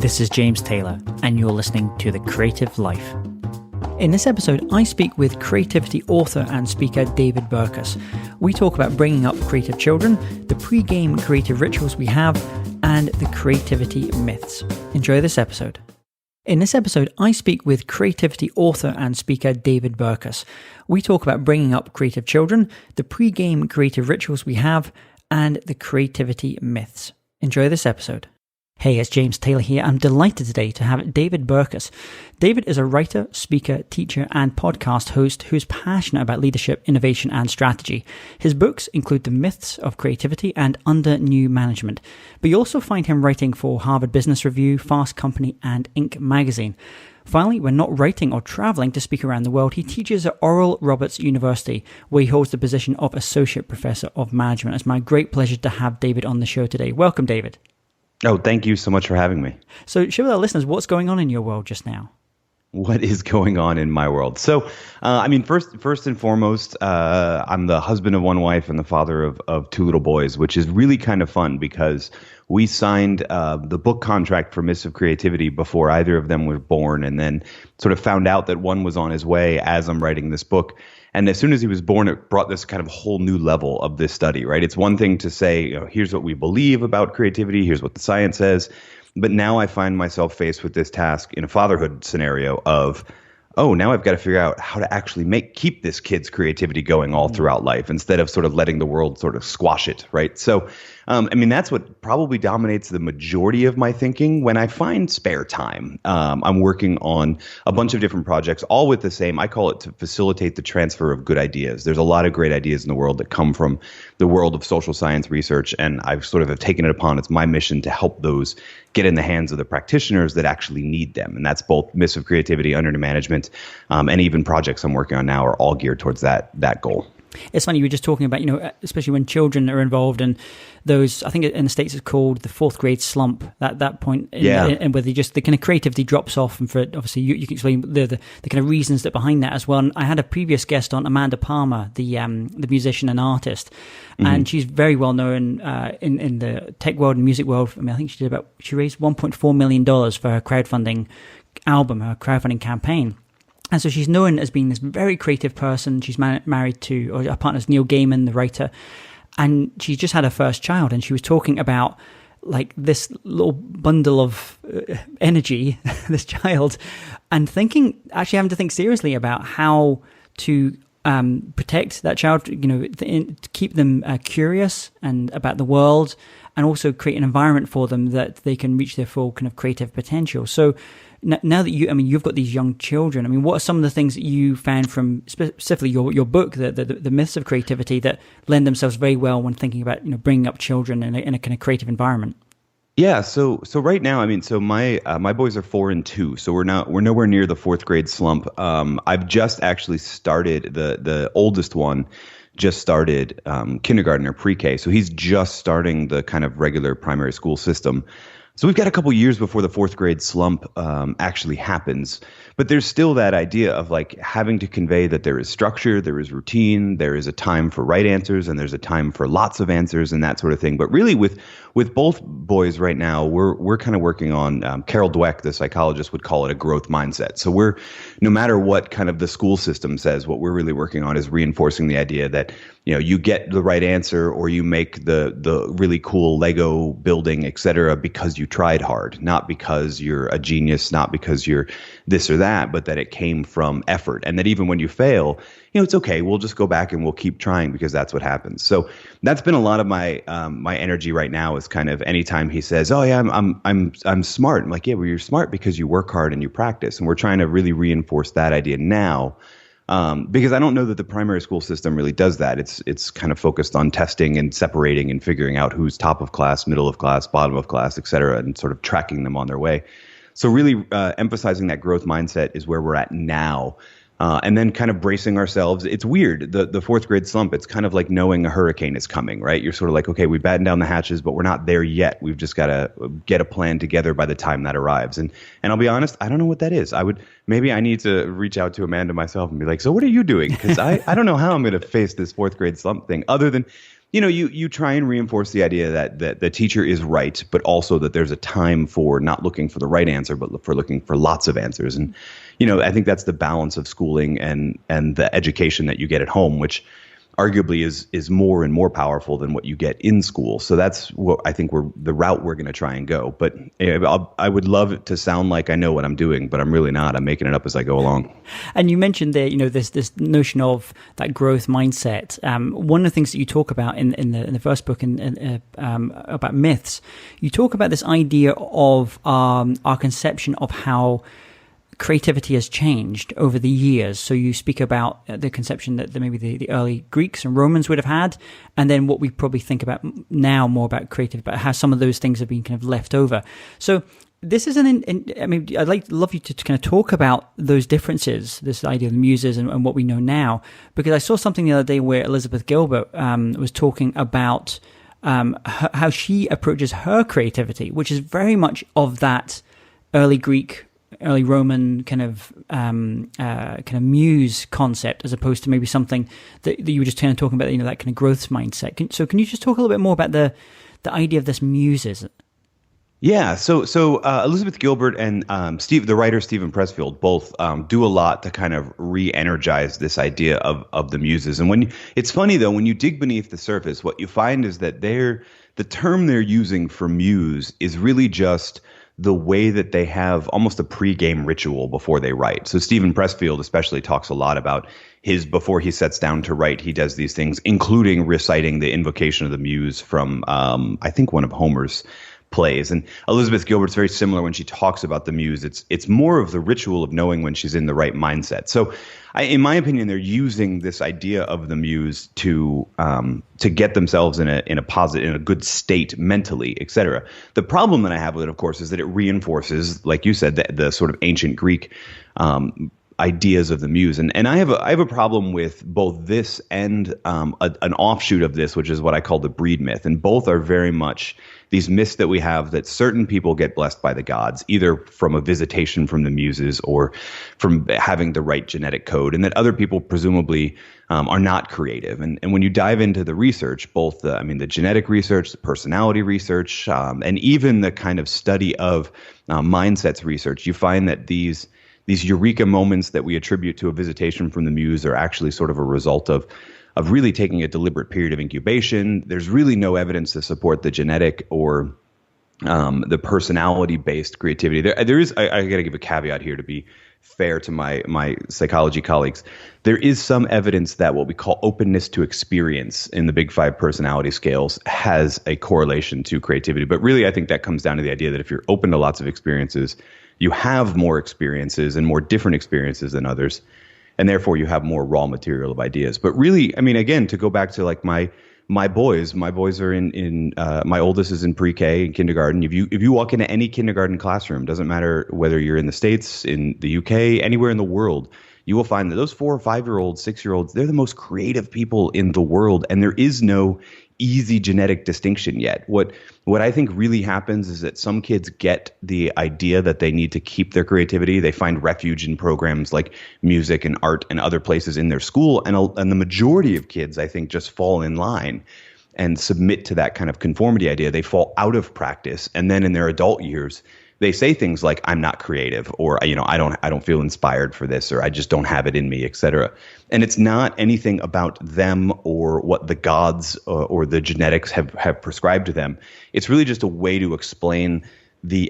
This is James Taylor, and you're listening to The Creative Life. In this episode, I speak with creativity author and speaker David Burkus. We talk about bringing up creative children, the pre-game creative rituals we have, and the creativity myths. Enjoy this episode. In this episode, I speak with creativity author and speaker David Burkus. We talk about bringing up creative children, the pre-game creative rituals we have, and the creativity myths. Enjoy this episode. Hey, it's James Taylor here. I'm delighted today to have David Burkus. David is a writer, speaker, teacher, and podcast host who's passionate about leadership, innovation, and strategy. His books include The Myths of Creativity and Under New Management. But you also find him writing for Harvard Business Review, Fast Company, and Inc. magazine. Finally, when not writing or traveling to speak around the world, he teaches at Oral Roberts University, where he holds the position of Associate Professor of Management. It's my great pleasure to have David on the show today. Welcome, David. Oh, thank you so much for having me. So share with our listeners what's going on in your world just now. What is going on in my world? So, first and foremost, I'm the husband of one wife and the father of two little boys, which is really kind of fun because we signed the book contract for Myths of Creativity before either of them were born, and then sort of found out that one was on his way as I'm writing this book. And as soon as he was born, it brought this kind of whole new level of this study, right? It's one thing to say, here's what we believe about creativity, here's what the science says. But now I find myself faced with this task in a fatherhood scenario of, now I've got to figure out how to actually keep this kid's creativity going all throughout life instead of sort of letting the world sort of squash it, right? So, that's what probably dominates the majority of my thinking. When I find spare time, I'm working on a bunch of different projects, all with the same, I call it to facilitate the transfer of good ideas. There's a lot of great ideas in the world that come from the world of social science research, and I've sort of have taken it upon. It's my mission to help those get in the hands of the practitioners that actually need them. And that's both Myths of Creativity, Under New Management, and even projects I'm working on now are all geared towards that goal. It's funny, you were just talking about, especially when children are involved in those, I think in the States it's called the fourth grade slump, that point, and where the kind of creativity drops off. And for obviously, you can explain the kind of reasons that behind that as well. And I had a previous guest on, Amanda Palmer, the musician and artist, and she's very well known in the tech world and music world. I think she raised $1.4 million for her crowdfunding album, her crowdfunding campaign. And so she's known as being this very creative person. She's married to, or her partner's Neil Gaiman, the writer. And she just had her first child. And she was talking about like this little bundle of energy, this child, and having to think seriously about how to protect that child, to keep them curious and about the world, and also create an environment for them that they can reach their full kind of creative potential. So now that you've got these young children, what are some of the things that you found from specifically your book, the Myths of Creativity, that lend themselves very well when thinking about bringing up children in a kind of creative environment? Yeah, so right now, my boys are 4 and 2, so we're nowhere near the fourth grade slump. I've just actually started the oldest one. Just started kindergarten or pre-K, so he's just starting the kind of regular primary school system. So we've got a couple years before the fourth grade slump actually happens. But there's still that idea of like having to convey that there is structure, there is routine, there is a time for right answers, and there's a time for lots of answers and that sort of thing. But really with both boys right now, we're kind of working on, Carol Dwek, the psychologist, would call it a growth mindset. So no matter what kind of the school system says, what we're really working on is reinforcing the idea that, you get the right answer or you make the really cool Lego building, et cetera, because you tried hard, not because you're a genius, not because you're this or that, but that it came from effort. And that even when you fail, it's okay. We'll just go back and we'll keep trying because that's what happens. So that's been a lot of my my energy right now is kind of anytime he says, "Oh yeah, I'm smart." I'm like, "Yeah, well, you're smart because you work hard and you practice." And we're trying to really reinforce that idea now. Because I don't know that the primary school system really does that. It's kind of focused on testing and separating and figuring out who's top of class, middle of class, bottom of class, et cetera, and sort of tracking them on their way. So really emphasizing that growth mindset is where we're at now. And then kind of bracing ourselves. It's weird. The fourth grade slump, it's kind of like knowing a hurricane is coming, right? You're sort of like, okay, we batten down the hatches, but we're not there yet. We've just got to get a plan together by the time that arrives. And I'll be honest, I don't know what that is. Maybe I need to reach out to Amanda myself and be like, so what are you doing? Because I don't know how I'm going to face this fourth grade slump thing other than you try and reinforce the idea that the teacher is right, but also that there's a time for not looking for the right answer, but for looking for lots of answers. And, I think that's the balance of schooling and the education that you get at home, which arguably is more and more powerful than what you get in school. So that's what I think the route we're going to try and go. But I would love it to sound like I know what I'm doing, but I'm really not. I'm making it up as I go along. And you mentioned there, this notion of that growth mindset. One of the things that you talk about in the first book about myths, you talk about this idea of our conception of how creativity has changed over the years. So you speak about the conception that maybe the early Greeks and Romans would have had, and then what we probably think about now more about creativity, but how some of those things have been kind of left over. So this is I'd love you to kind of talk about those differences, this idea of the muses and what we know now, because I saw something the other day where Elizabeth Gilbert was talking about how she approaches her creativity, which is very much of that early Greek, early Roman kind of muse concept, as opposed to maybe something that you were just kind of talking about, that kind of growth mindset. Can you just talk a little bit more about the idea of this muses? Yeah, so Elizabeth Gilbert and the writer Stephen Pressfield both do a lot to kind of re-energize this idea of the muses. And it's funny though, when you dig beneath the surface, what you find is that the term they're using for muse is really just the way that they have almost a pre-game ritual before they write. So Stephen Pressfield especially talks a lot about before he sets down to write, he does these things, including reciting the Invocation of the Muse from, I think, one of Homer's plays. And Elizabeth Gilbert's very similar when she talks about the muse. It's more of the ritual of knowing when she's in the right mindset. So in my opinion, they're using this idea of the muse to get themselves in a good state mentally, et cetera. The problem that I have with it, of course, is that it reinforces, like you said, the sort of ancient Greek ideas of the muse. And I have a problem with both this and an offshoot of this, which is what I call the breed myth. And both are very much these myths that we have that certain people get blessed by the gods, either from a visitation from the muses or from having the right genetic code, and that other people presumably are not creative. And when you dive into the research, both the genetic research, the personality research, and even the kind of study of mindsets research, you find that these eureka moments that we attribute to a visitation from the muse are actually sort of a result of really taking a deliberate period of incubation. There's really no evidence to support the genetic or the personality-based creativity. There is. I got to give a caveat here to be fair to my psychology colleagues. There is some evidence that what we call openness to experience in the Big Five personality scales has a correlation to creativity. But really, I think that comes down to the idea that if you're open to lots of experiences, you have more experiences and more different experiences than others. And therefore, you have more raw material of ideas. But really, again, to go back to like my boys are in my oldest is in pre-K and kindergarten. If you walk into any kindergarten classroom, doesn't matter whether you're in the States, in the UK, anywhere in the world, you will find that those 4 or 5-year-olds, 6-year-olds, they're the most creative people in the world. And there is no easy genetic distinction yet. What I think really happens is that some kids get the idea that they need to keep their creativity. They find refuge in programs like music and art and other places in their school. And the majority of kids, I think, just fall in line and submit to that kind of conformity idea. They fall out of practice. And then in their adult years, they say things like, I'm not creative, or, I don't feel inspired for this, or I just don't have it in me, et cetera. And it's not anything about them or what the gods or the genetics have prescribed to them. It's really just a way to explain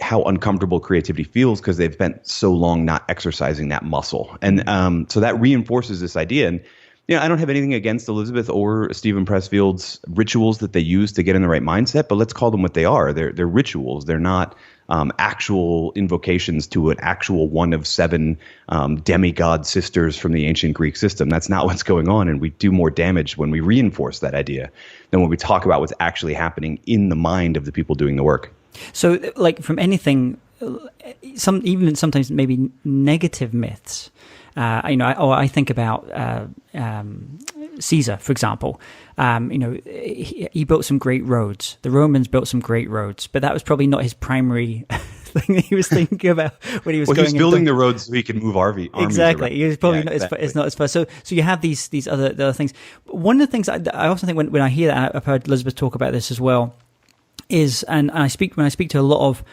how uncomfortable creativity feels because they've spent so long not exercising that muscle. And so that reinforces this idea. And I don't have anything against Elizabeth or Stephen Pressfield's rituals that they use to get in the right mindset, but let's call them what they are. They're rituals. They're not actual invocations to an actual one of 7 demigod sisters from the ancient Greek system. That's not what's going on, and we do more damage when we reinforce that idea than when we talk about what's actually happening in the mind of the people doing the work. So, like from anything, even sometimes maybe negative myths. I think about Caesar, for example. He built some great roads. The Romans built some great roads, but that was probably not his primary thing that he was thinking about when he was going. He's building the roads so he can move armies. Exactly. Around. He was probably it's not as far. So you have these other things. One of the things I also think when I hear that, I've heard Elizabeth talk about this as well, is when I speak to a lot of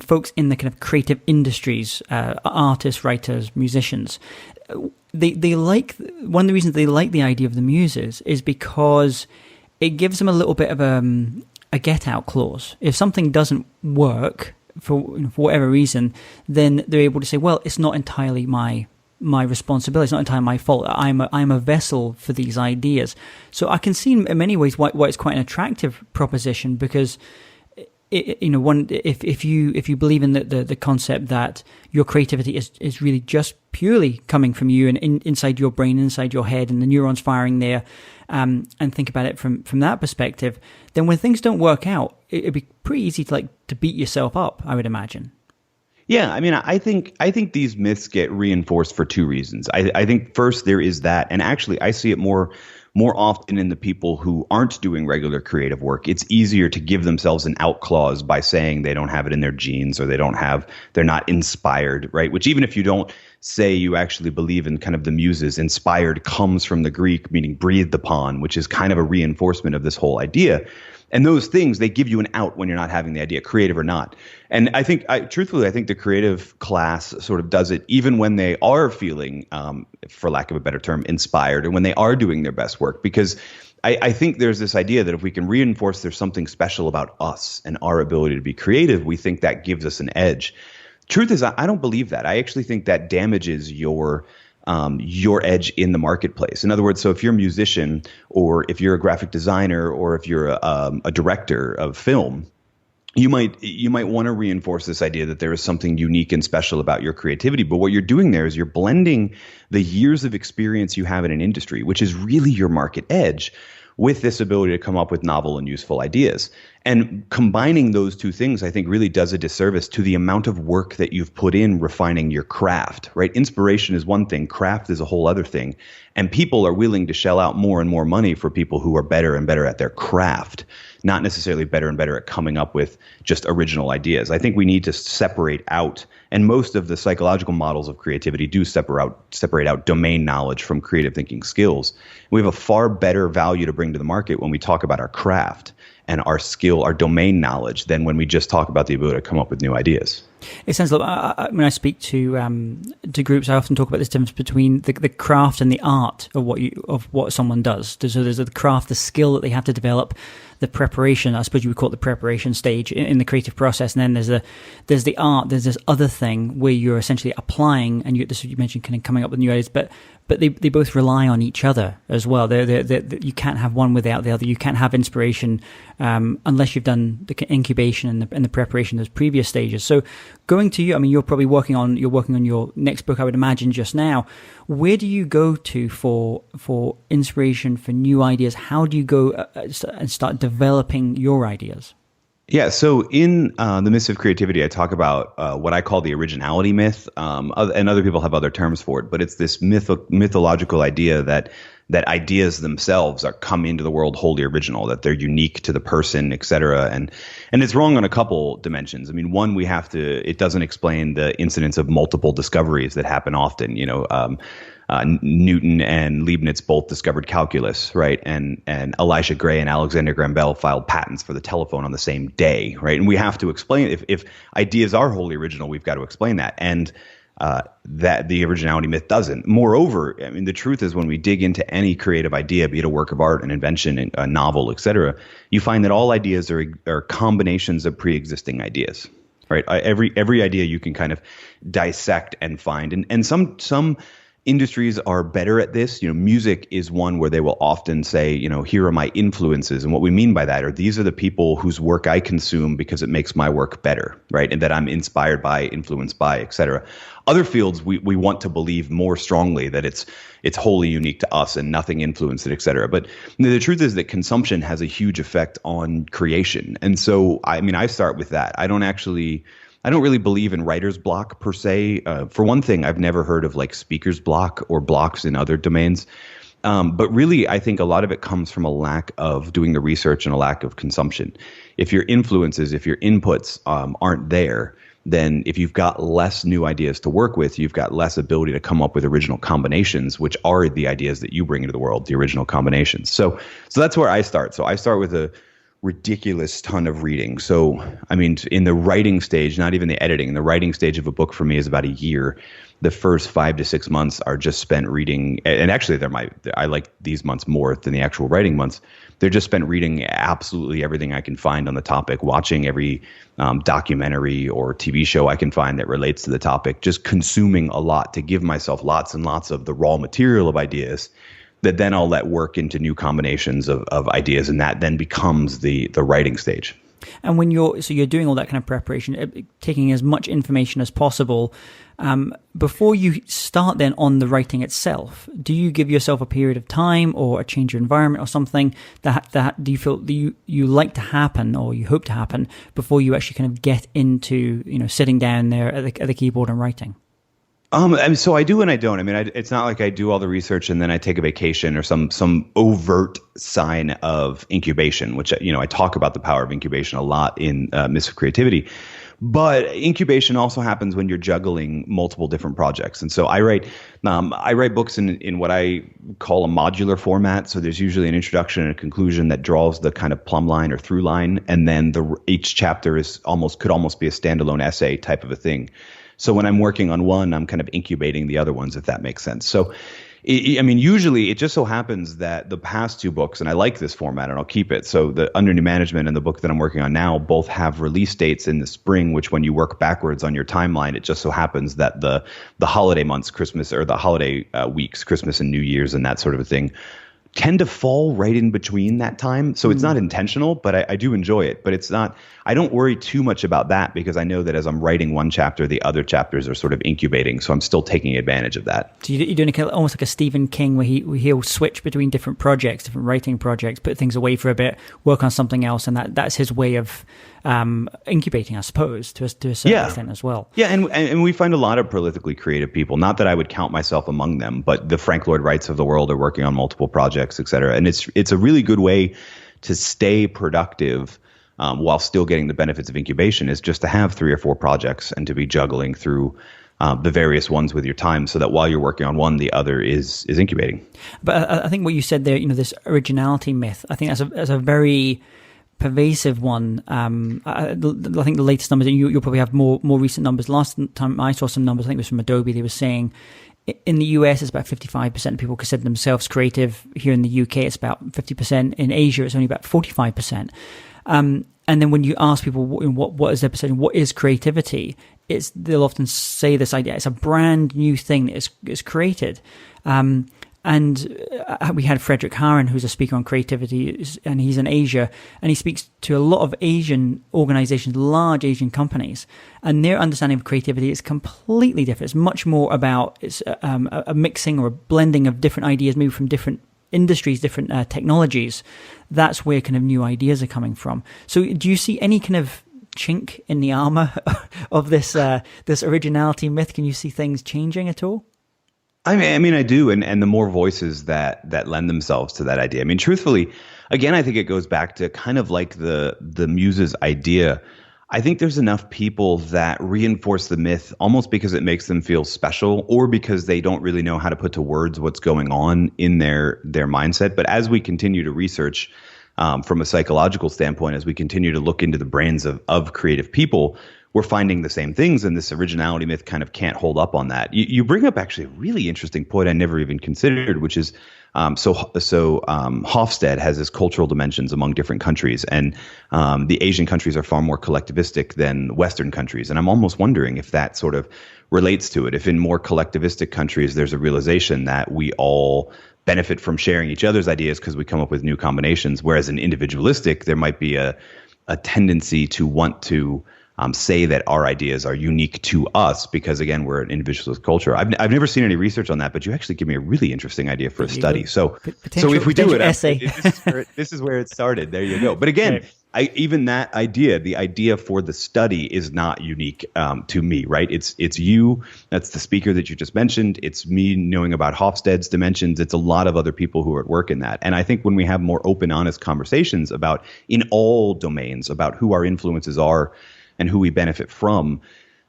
folks in the kind of creative industries, artists, writers, musicians. They like, one of the reasons they like the idea of the muses is because it gives them a little bit of a get out clause. If something doesn't work for whatever reason, then they're able to say, well, it's not entirely my responsibility. It's not entirely my fault. I'm a vessel for these ideas. So I can see in many ways why it's quite an attractive proposition, because if you believe in the concept that your creativity is really just purely coming from you and inside your brain, inside your head, and the neurons firing there, and think about it from that perspective, then when things don't work out, it'd be pretty easy to beat yourself up, I would imagine. Yeah, I mean, I think these myths get reinforced for two reasons. I think first there is that, and actually I see it more often in the people who aren't doing regular creative work. It's easier to give themselves an out clause by saying they don't have it in their genes, or they're not inspired, right? Which, even if you don't say you actually believe in kind of the muses, inspired comes from the Greek meaning breathed upon, which is kind of a reinforcement of this whole idea. And those things, they give you an out when you're not having the idea, creative or not. And I think, truthfully, I think the creative class sort of does it even when they are feeling, for lack of a better term, inspired, and when they are doing their best work. Because I think there's this idea that if we can reinforce there's something special about us and our ability to be creative, we think that gives us an edge. Truth is, I don't believe that. I actually think that damages your edge in the marketplace. In other words, so if you're a musician, or if you're a graphic designer, or if you're a director of film, you might want to reinforce this idea that there is something unique and special about your creativity. But what you're doing there is you're blending the years of experience you have in an industry, which is really your market edge, with this ability to come up with novel and useful ideas. And combining those two things, I think, really does a disservice to the amount of work that you've put in refining your craft, right? Inspiration is one thing, craft is a whole other thing. And people are willing to shell out more and more money for people who are better and better at their craft, not necessarily better and better at coming up with just original ideas. I think we need to separate out, and most of the psychological models of creativity do separate out domain knowledge from creative thinking skills. We have a far better value to bring to the market when we talk about our craft and our skill, our domain knowledge, than when we just talk about the ability to come up with new ideas. It sounds like when I speak to groups, I often talk about this difference between the craft and the art of what someone does. So there's the craft, the skill that they have to develop, the preparation. I suppose you would call it the preparation stage in the creative process, and then there's the art. There's this other thing where you're essentially applying, and you mentioned kind of coming up with new ideas, but they both rely on each other as well. You can't have one without the other. You can't have inspiration unless you've done the incubation and the preparation of those previous stages. So going to you, I mean, you're working on your next book, I would imagine, just now. Where do you go to for inspiration, for new ideas? How do you go and start developing your ideas? Yeah, so in the Myths of Creativity, I talk about what I call the Originality Myth, and other people have other terms for it, but it's this mythological idea that ideas themselves come into the world wholly original, that they're unique to the person, et cetera. And it's wrong on a couple dimensions. I mean, one, it doesn't explain the incidence of multiple discoveries that happen often. Newton and Leibniz both discovered calculus, right? And Elisha Gray and Alexander Graham Bell filed patents for the telephone on the same day, right? And we have to explain, if ideas are wholly original, we've got to explain that. And that the Originality Myth doesn't. Moreover, I mean, the truth is, when we dig into any creative idea, be it a work of art, an invention, a novel, et cetera, you find that all ideas are combinations of pre-existing ideas, right? Every idea you can kind of dissect and find. And some industries are better at this. Music is one where they will often say, here are my influences. And what we mean by that are, these are the people whose work I consume because it makes my work better, right? And that I'm inspired by, influenced by, et cetera. Other fields, we want to believe more strongly that it's wholly unique to us and nothing influenced it, et cetera. But the truth is that consumption has a huge effect on creation. And so, I start with that. I don't really believe in writer's block per se. For one thing, I've never heard of like speaker's block or blocks in other domains. But really, I think a lot of it comes from a lack of doing the research and a lack of consumption. If your influences, if your inputs aren't there, then if you've got less new ideas to work with, you've got less ability to come up with original combinations, which are the ideas that you bring into the world, the original combinations. So that's where I start. So I start with a ridiculous ton of reading. So, I mean, in the writing stage, not even the editing, the writing stage of a book for me is about a year. The first 5 to 6 months are just spent reading. And actually, I like these months more than the actual writing months. They're just spent reading absolutely everything I can find on the topic, watching every documentary or TV show I can find that relates to the topic, just consuming a lot to give myself lots and lots of the raw material of ideas that then I'll let work into new combinations of ideas, and that then becomes the writing stage. And when you're doing all that kind of preparation, taking as much information as possible, before you start then on the writing itself, do you give yourself a period of time or a change of environment or something that do you feel you like to happen or you hope to happen before you actually kind of get into sitting down there at the keyboard and writing? So I do and I don't. I mean, it's not like I do all the research and then I take a vacation or some overt sign of incubation, which, I talk about the power of incubation a lot in Myths of Creativity. But incubation also happens when you're juggling multiple different projects. And so I write books in what I call a modular format. So there's usually an introduction and a conclusion that draws the kind of plumb line or through line. And then each chapter could almost be a standalone essay type of a thing. So when I'm working on one, I'm kind of incubating the other ones, if that makes sense. So, usually it just so happens that the past two books, and I like this format and I'll keep it. So the Under New Management and the book that I'm working on now both have release dates in the spring, which when you work backwards on your timeline, it just so happens that the holiday months, Christmas, or the holiday weeks, Christmas and New Year's and that sort of a thing, tend to fall right in between that time. So it's not intentional, but I do enjoy it. But it's not, I don't worry too much about that because I know that as I'm writing one chapter, the other chapters are sort of incubating. So I'm still taking advantage of that. So you're doing almost like a Stephen King where he'll switch between different projects, different writing projects, put things away for a bit, work on something else. And that's his way of incubating, I suppose, to a certain extent as well. Yeah, and we find a lot of prolifically creative people. Not that I would count myself among them, but the Frank Lloyd Wrights of the world are working on multiple projects, et cetera. And it's a really good way to stay productive while still getting the benefits of incubation, is just to have 3 or 4 projects and to be juggling through the various ones with your time, so that while you're working on one, the other is incubating. But I think what you said there, this originality myth, I think that's a very pervasive one. I think the latest numbers, and you'll probably have more recent numbers. Last time I saw some numbers, I think it was from Adobe, they were saying in the US it's about 55% of people consider themselves creative. Here in the UK it's about 50%. In Asia it's only about 45%. And then when you ask people what is their perception, what is creativity, they'll often say this idea, it's a brand new thing that is created. And we had Frederick Harron, who's a speaker on creativity, and he's in Asia, and he speaks to a lot of Asian organizations, large Asian companies, and their understanding of creativity is completely different. It's much more about a mixing or a blending of different ideas, maybe from different industries, different technologies. That's where kind of new ideas are coming from. So do you see any kind of chink in the armor of this originality myth? Can you see things changing at all? I mean, I do, and the more voices that lend themselves to that idea. I mean, truthfully, again, I think it goes back to kind of like the muses idea. I think there's enough people that reinforce the myth almost because it makes them feel special, or because they don't really know how to put to words what's going on in their mindset. But as we continue to research from a psychological standpoint, as we continue to look into the brains of creative people, we're finding the same things, and this originality myth kind of can't hold up on that. You bring up actually a really interesting point I never even considered, which is Hofstede has this cultural dimensions among different countries, and the Asian countries are far more collectivistic than Western countries. And I'm almost wondering if that sort of relates to it. If in more collectivistic countries, there's a realization that we all benefit from sharing each other's ideas because we come up with new combinations, whereas in individualistic, there might be a tendency to want to say that our ideas are unique to us because, again, we're an individualist culture. I've never seen any research on that, but you actually give me a really interesting idea for a study. So if we do it, this is where it started. There you go. But again, right. Even that idea, the idea for the study is not unique to me, right? It's you. That's the speaker that you just mentioned. It's me knowing about Hofstede's dimensions. It's a lot of other people who are at work in that. And I think when we have more open, honest conversations about, in all domains, about who our influences are and who we benefit from,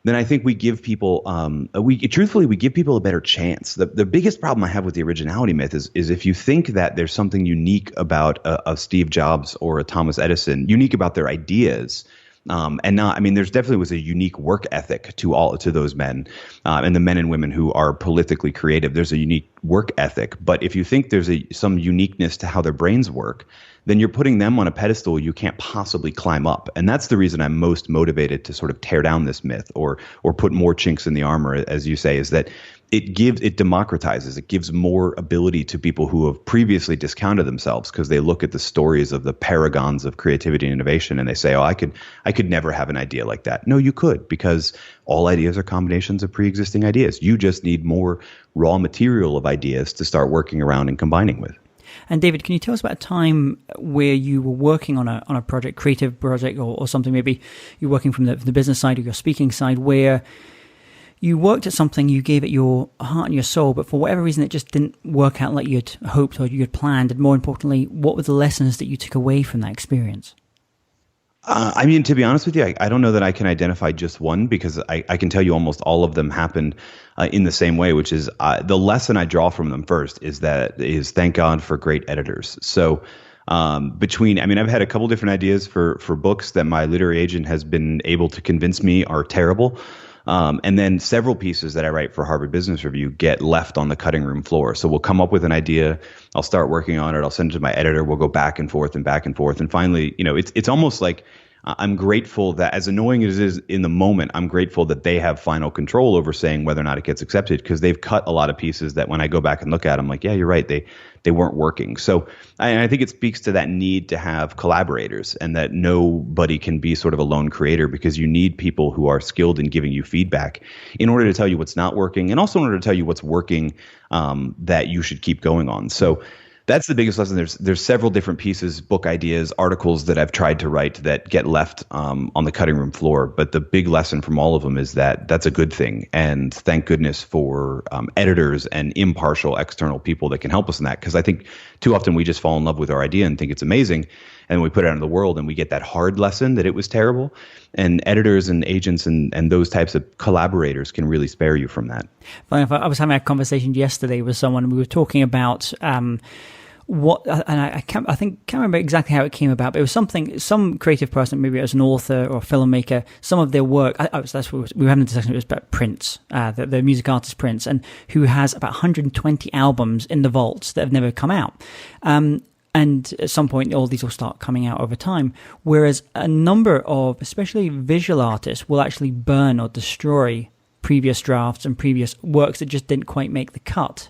then I think we give people, we give people a better chance. The biggest problem I have with the originality myth is if you think that there's something unique about a Steve Jobs or a Thomas Edison, unique about their ideas, and not, I mean, there's definitely was a unique work ethic to those men, and the men and women who are politically creative. There's a unique work ethic, but if you think there's some uniqueness to how their brains work, then you're putting them on a pedestal you can't possibly climb up. And that's the reason I'm most motivated to sort of tear down this myth or put more chinks in the armor, as you say, is that it democratizes, it gives more ability to people who have previously discounted themselves because they look at the stories of the paragons of creativity and innovation and they say, oh, I could never have an idea like that. No, you could, because all ideas are combinations of pre-existing ideas. You just need more raw material of ideas to start working around and combining with. And David, can you tell us about a time where you were working on a project, creative project, or something? Maybe you're working from the business side or your speaking side, where you worked at something, you gave it your heart and your soul, but for whatever reason it just didn't work out like you'd hoped or you'd planned. And more importantly, what were the lessons that you took away from that experience? I mean, to be honest with you, I don't know that I can identify just one, because I can tell you almost all of them happened in the same way, which is the lesson I draw from them first is thank God for great editors. So I've had a couple different ideas for books that my literary agent has been able to convince me are terrible. And then several pieces that I write for Harvard Business Review get left on the cutting room floor. So we'll come up with an idea. I'll start working on it. I'll send it to my editor. We'll go back and forth and back and forth. And finally, it's almost like I'm grateful that, as annoying as it is in the moment, I'm grateful that they have final control over saying whether or not it gets accepted, because they've cut a lot of pieces that when I go back and look at them, I'm like, yeah, you're right. They weren't working. So I think it speaks to that need to have collaborators, and that nobody can be sort of a lone creator, because you need people who are skilled in giving you feedback in order to tell you what's not working, and also in order to tell you what's working that you should keep going on. So that's the biggest lesson. There's several different pieces, book ideas, articles that I've tried to write that get left on the cutting room floor. But the big lesson from all of them is that that's a good thing. And thank goodness for editors and impartial external people that can help us in that. Because I think too often we just fall in love with our idea and think it's amazing. And we put it out in the world and we get that hard lesson that it was terrible. And editors and agents and those types of collaborators can really spare you from that. I was having a conversation yesterday with someone, and we were talking about I can't remember exactly how it came about, but it was some creative person, maybe it was an author or a filmmaker, some of their work, that's what we were having a discussion, it was about Prince, the music artist Prince, and who has about 120 albums in the vaults that have never come out. And at some point, all these will start coming out over time. Whereas a number of, especially visual artists, will actually burn or destroy previous drafts and previous works that just didn't quite make the cut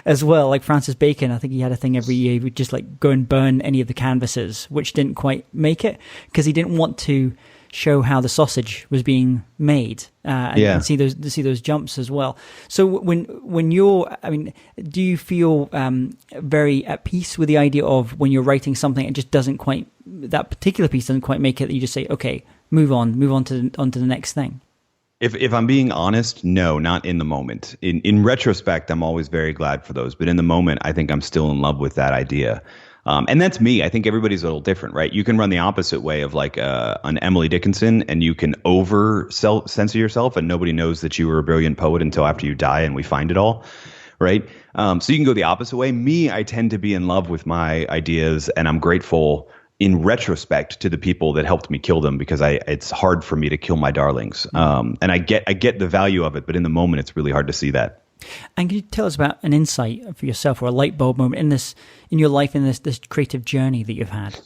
as well. Like Francis Bacon, I think he had a thing every year. He would just like go and burn any of the canvases which didn't quite make it, because he didn't want to show how the sausage was being made and see those jumps as well. So when you're, do you feel very at peace with the idea of when you're writing something, it just doesn't quite, that particular piece doesn't quite make it, that you just say, okay, move on to the next thing? If I'm being honest, no, not in the moment. In retrospect, I'm always very glad for those. But in the moment, I think I'm still in love with that idea. And that's me. I think everybody's a little different, right? You can run the opposite way of like an Emily Dickinson, and you can censor yourself, and nobody knows that you were a brilliant poet until after you die and we find it all, right? So you can go the opposite way. Me, I tend to be in love with my ideas, and I'm grateful in retrospect to the people that helped me kill them, because it's hard for me to kill my darlings. And I get the value of it, but in the moment, it's really hard to see that. And can you tell us about an insight for yourself, or a light bulb moment in your life, in this creative journey that you've had?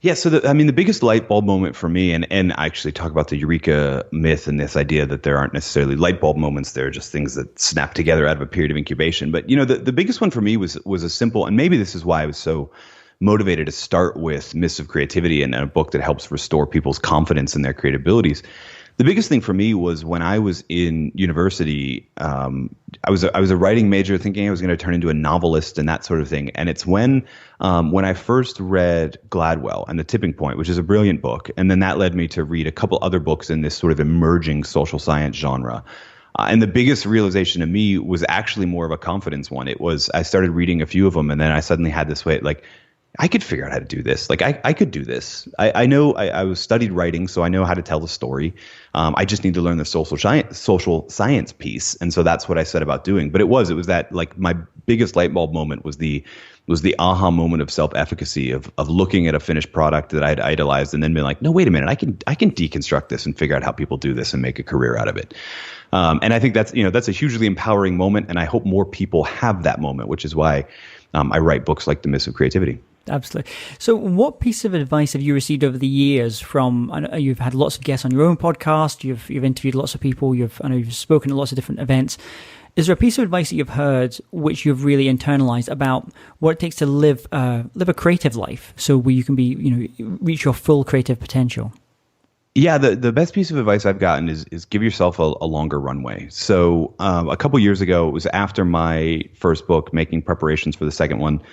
Yeah, so the biggest light bulb moment for me, and I actually talk about the eureka myth and this idea that there aren't necessarily light bulb moments, they're just things that snap together out of a period of incubation. But the biggest one for me was a simple, and maybe this is why I was so motivated to start with Myths of Creativity and a book that helps restore people's confidence in their creative abilities. The biggest thing for me was when I was in university, I was a writing major thinking I was going to turn into a novelist and that sort of thing. And it's when I first read Gladwell and The Tipping Point, which is a brilliant book. And then that led me to read a couple other books in this sort of emerging social science genre. And the biggest realization to me was actually more of a confidence one. It was, I started reading a few of them and then I suddenly had this way, like, I could figure out how to do this. Like I could do this. I know I was studied writing, so I know how to tell the story. I just need to learn the social science piece. And so that's what I set about doing. But it was that like my biggest light bulb moment was the aha moment of self-efficacy of looking at a finished product that I'd idolized and then being like, no, wait a minute, I can deconstruct this and figure out how people do this and make a career out of it. And I think that's a hugely empowering moment. And I hope more people have that moment, which is why I write books like The Myths of Creativity. Absolutely. So what piece of advice have you received over the years from, I know you've had lots of guests on your own podcast, you've interviewed lots of people, I know you've spoken at lots of different events. Is there a piece of advice that you've heard which you've really internalized about what it takes to live a creative life, so where you can be, reach your full creative potential? Yeah, the best piece of advice I've gotten is give yourself a longer runway. So a couple years ago, it was after my first book, making preparations for the second one,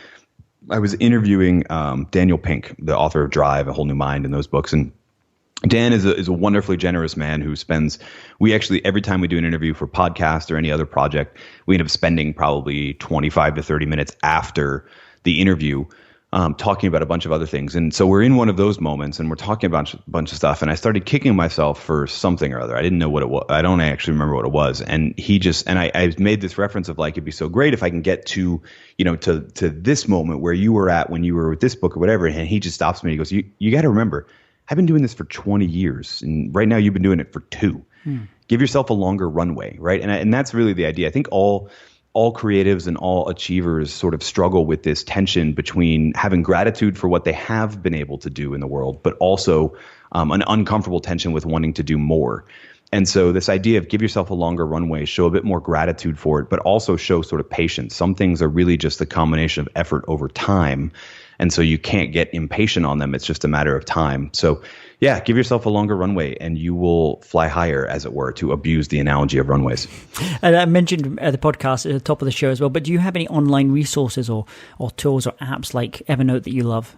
I was interviewing Daniel Pink, the author of Drive, A Whole New Mind, and those books. And Dan is a wonderfully generous man who we actually, every time we do an interview for podcast or any other project, we end up spending probably 25 to 30 minutes after the interview talking about a bunch of other things. And so we're in one of those moments and we're talking about a bunch of stuff. And I started kicking myself for something or other. I didn't know what it was. I don't actually remember what it was. And I made this reference of like, it'd be so great if I can get to this moment where you were at when you were with this book or whatever. And he just stops me and he goes, you got to remember, I've been doing this for 20 years. And right now you've been doing it for 2. Give yourself a longer runway. Right. And that's really the idea. I think all creatives and all achievers sort of struggle with this tension between having gratitude for what they have been able to do in the world, but also an uncomfortable tension with wanting to do more. And so this idea of give yourself a longer runway, show a bit more gratitude for it, but also show sort of patience. Some things are really just the combination of effort over time. And so you can't get impatient on them. It's just a matter of time. So yeah, give yourself a longer runway and you will fly higher, as it were, to abuse the analogy of runways. And I mentioned the podcast at the top of the show as well, but do you have any online resources or tools or apps like Evernote that you love?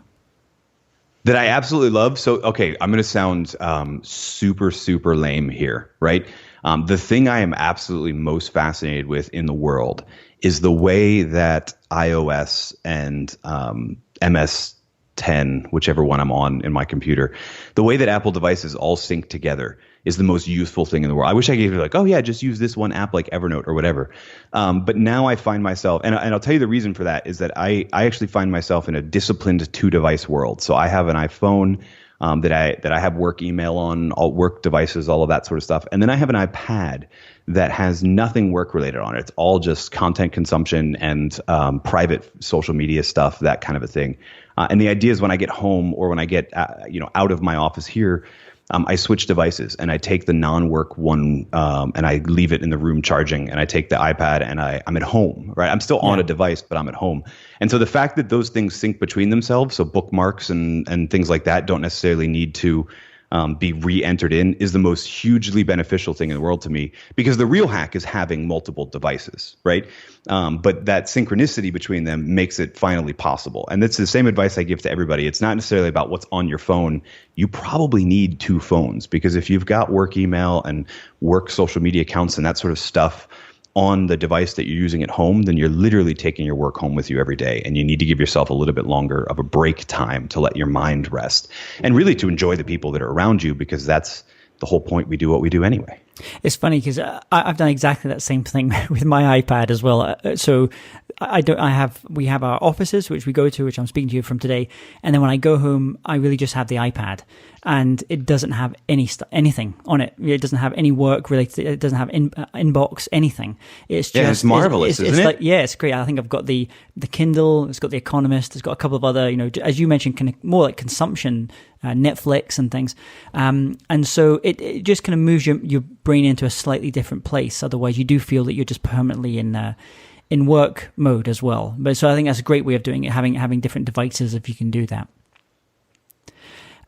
That I absolutely love. So, okay, I'm going to sound super, super lame here, right? The thing I am absolutely most fascinated with in the world is the way that iOS and MS-10, whichever one I'm on in my computer, the way that Apple devices all sync together is the most useful thing in the world. I wish I could be like, oh yeah, just use this one app like Evernote or whatever. But now I find myself, and I'll tell you the reason for that is that I actually find myself in a disciplined 2-device world. So I have an iPhone that I have work email on, all work devices, all of that sort of stuff. And then I have an iPad that has nothing work related on it. It's all just content consumption and private social media stuff, that kind of a thing. And the idea is when I get home or when I get out of my office here, I switch devices and I take the non-work one and I leave it in the room charging, and I take the iPad and I'm at home, right? I'm still on a device, but I'm at home. And so the fact that those things sync between themselves, so bookmarks and things like that don't necessarily need to be re-entered in, is the most hugely beneficial thing in the world to me, because the real hack is having multiple devices, right? But that synchronicity between them makes it finally possible. And that's the same advice I give to everybody. It's not necessarily about what's on your phone. You probably need 2 phones, because if you've got work email and work social media accounts and that sort of stuff on the device that you're using at home, then you're literally taking your work home with you every day. And you need to give yourself a little bit longer of a break time to let your mind rest and really to enjoy the people that are around you, because that's the whole point. We do what we do anyway. It's funny because I've done exactly that same thing with my iPad as well. So we have our offices, which we go to, which I'm speaking to you from today. And then when I go home, I really just have the iPad, and it doesn't have anything on it. It doesn't have any work related. It doesn't have inbox, anything. It's just, it's marvelous, isn't it? Like, yeah, it's great. I think I've got the Kindle. It's got the Economist. It's got a couple of other, as you mentioned, kind of more like consumption, Netflix and things. And so it just kind of moves your brain into a slightly different place. Otherwise, you do feel that you're just permanently in in work mode as well. But so I think that's a great way of doing it, having different devices if you can do that.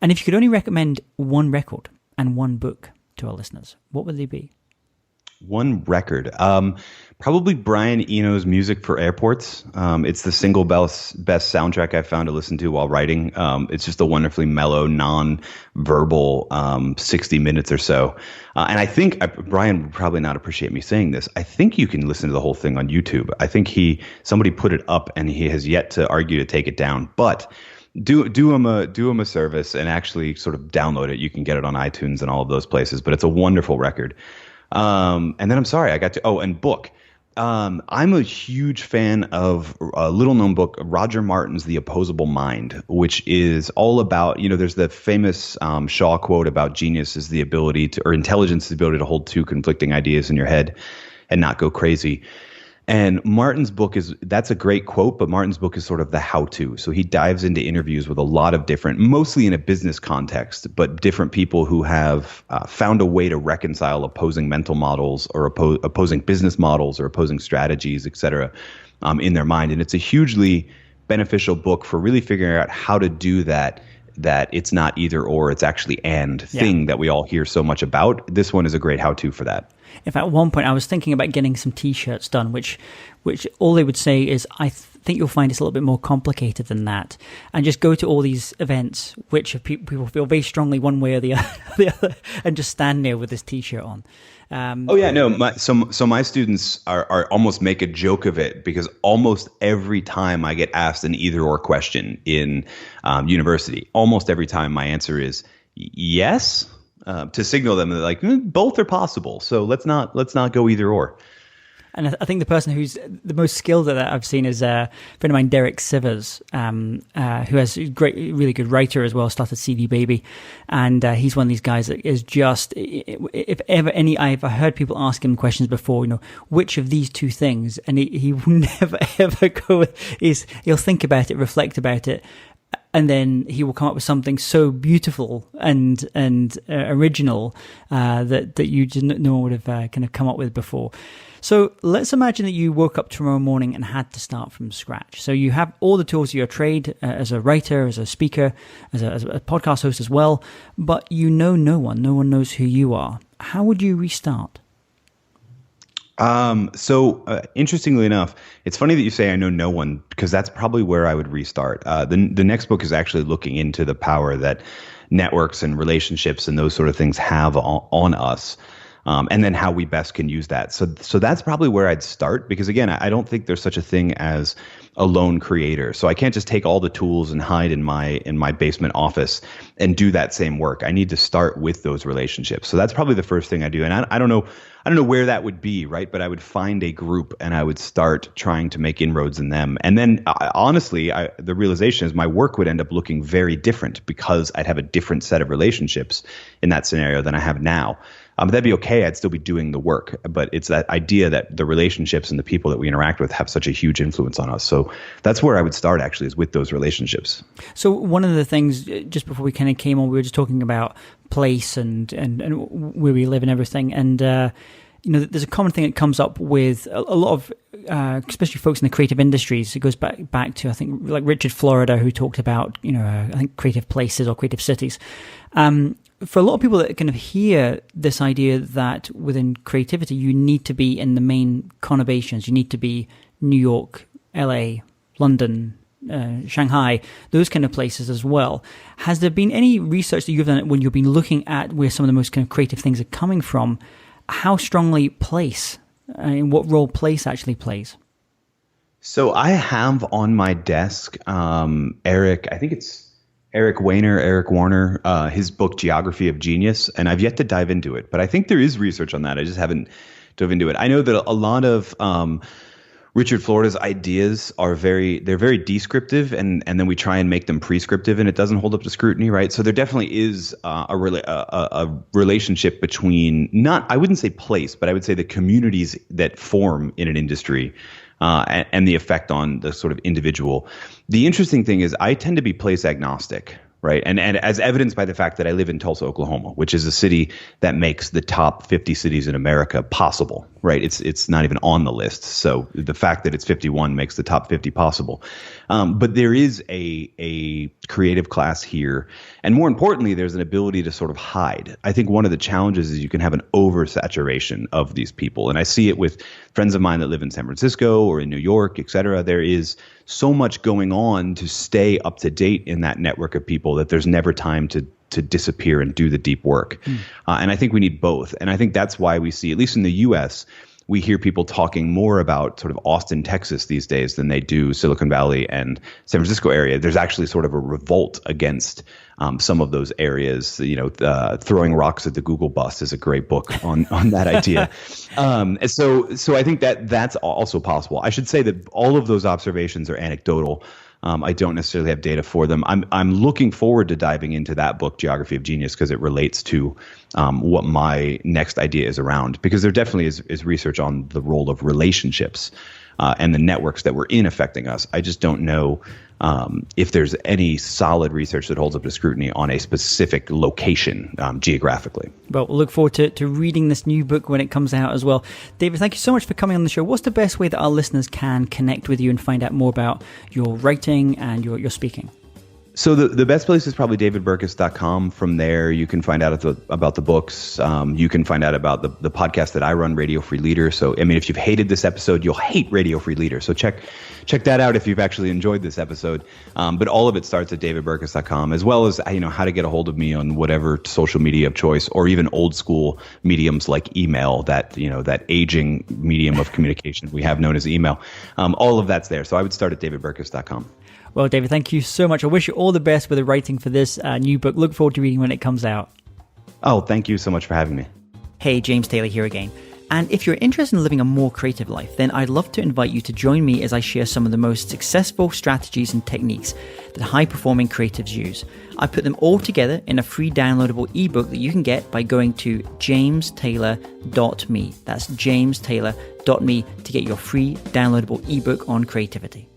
And if you could only recommend one record and one book to our listeners, what would they be? One record. Probably Brian Eno's Music for Airports. It's the single best soundtrack I've found to listen to while writing. It's just a wonderfully mellow, non-verbal 60 minutes or so. And I think Brian would probably not appreciate me saying this. I think you can listen to the whole thing on YouTube. I think somebody put it up and he has yet to argue to take it down. But do him a service and actually sort of download it. You can get it on iTunes and all of those places. But it's a wonderful record. And then I'm sorry, and book. I'm a huge fan of a little known book, Roger Martin's The Opposable Mind, which is all about, there's the famous Shaw quote about genius is the ability to, or intelligence is the ability to hold two conflicting ideas in your head and not go crazy. And Martin's book that's a great quote, but Martin's book is sort of the how-to. So he dives into interviews with a lot of different, mostly in a business context, but different people who have found a way to reconcile opposing mental models or opposing business models or opposing strategies, et cetera, in their mind. And it's a hugely beneficial book for really figuring out how to do that it's not either or, it's actually thing that we all hear so much about. This one is a great how-to for that. In fact, at one point I was thinking about getting some T-shirts done, which all they would say is, I think you'll find it's a little bit more complicated than that, and just go to all these events, which people feel very strongly one way or the other, and just stand there with this T-shirt on. So my students are almost make a joke of it, because almost every time I get asked an either or question in university, almost every time my answer is yes. To signal them that like both are possible. So let's not go either or. And I think the person who's the most skilled at that I've seen is a friend of mine, Derek Sivers, who has a really good writer as well, started CD Baby. And he's one of these guys that is just, if ever I've heard people ask him questions before, which of these two things? And he will never, ever go with, he'll think about it, reflect about it, and then he will come up with something so beautiful and original that you didn't know would have kind of come up with before. So let's imagine that you woke up tomorrow morning and had to start from scratch. So you have all the tools of your trade as a writer, as a speaker, as a podcast host as well, but no one knows who you are. How would you restart? Interestingly enough, it's funny that you say I know no one, because that's probably where I would restart. The next book is actually looking into the power that networks and relationships and those sort of things have on us. And then how we best can use that. So that's probably where I'd start, because again, I don't think there's such a thing as a lone creator. So I can't just take all the tools and hide in my basement office and do that same work. I need to start with those relationships. So that's probably the first thing I do. And I don't know where that would be, right? But I would find a group and I would start trying to make inroads in them. And then honestly, the realization is my work would end up looking very different, because I'd have a different set of relationships in that scenario than I have now. But that'd be okay. I'd still be doing the work. But it's that idea that the relationships and the people that we interact with have such a huge influence on us. So that's where I would start, actually, is with those relationships. So one of the things, just before we kind of came on, we were just talking about place and where we live and everything. And, there's a common thing that comes up with a lot of, especially folks in the creative industries. It goes back to, I think, like Richard Florida, who talked about, I think creative places or creative cities. For a lot of people that kind of hear this idea that within creativity, you need to be in the main conurbations. You need to be New York, LA, London, Shanghai, those kind of places as well. Has there been any research that you've done when you've been looking at where some of the most kind of creative things are coming from? How strongly place, and what role place actually plays? So I have on my desk, Eric Warner, his book Geography of Genius, and I've yet to dive into it, but I think there is research on that. I just haven't dove into it. I know that a lot of Richard Florida's ideas are very descriptive, and then we try and make them prescriptive, and it doesn't hold up to scrutiny, right? So there definitely is a relationship between, I wouldn't say place, but I would say the communities that form in an industry and the effect on the sort of individual. The interesting thing is I tend to be place agnostic, right? And as evidenced by the fact that I live in Tulsa, Oklahoma, which is a city that makes the top 50 cities in America possible, right? It's not even on the list. So the fact that it's 51 makes the top 50 possible. But there is a creative class here. And more importantly, there's an ability to sort of hide. I think one of the challenges is you can have an oversaturation of these people. And I see it with friends of mine that live in San Francisco or in New York, et cetera. There is so much going on to stay up to date in that network of people that there's never time to disappear and do the deep work. And I think we need both. And I think that's why we see, at least in the US, we hear people talking more about sort of Austin, Texas these days than they do Silicon Valley and San Francisco area. There's actually sort of a revolt against some of those areas. Throwing Rocks at the Google Bus is a great book on that idea. And so I think that's also possible. I should say that all of those observations are anecdotal. I don't necessarily have data for them. I'm looking forward to diving into that book, Geography of Genius, because it relates to what my next idea is around. Because there definitely is research on the role of relationships and the networks that we're in affecting us. I just don't know if there's any solid research that holds up to scrutiny on a specific location geographically. Well, we'll look forward to reading this new book when it comes out as well. David, thank you so much for coming on the show. What's the best way that our listeners can connect with you and find out more about your writing and your speaking? So the best place is probably davidburkus.com. From there, you can find out about the books. You can find out about the podcast that I run, Radio Free Leader. So, I mean, if you've hated this episode, you'll hate Radio Free Leader. So check that out if you've actually enjoyed this episode. But all of it starts at davidburkus.com, as well as, how to get a hold of me on whatever social media of choice, or even old school mediums like email, that aging medium of communication we have known as email. All of that's there. So I would start at davidburkus.com. Well, David, thank you so much. I wish you all the best with the writing for this new book. Look forward to reading when it comes out. Oh, thank you so much for having me. Hey, James Taylor here again. And if you're interested in living a more creative life, then I'd love to invite you to join me as I share some of the most successful strategies and techniques that high-performing creatives use. I put them all together in a free downloadable ebook that you can get by going to jamestaylor.me. That's jamestaylor.me to get your free downloadable ebook on creativity.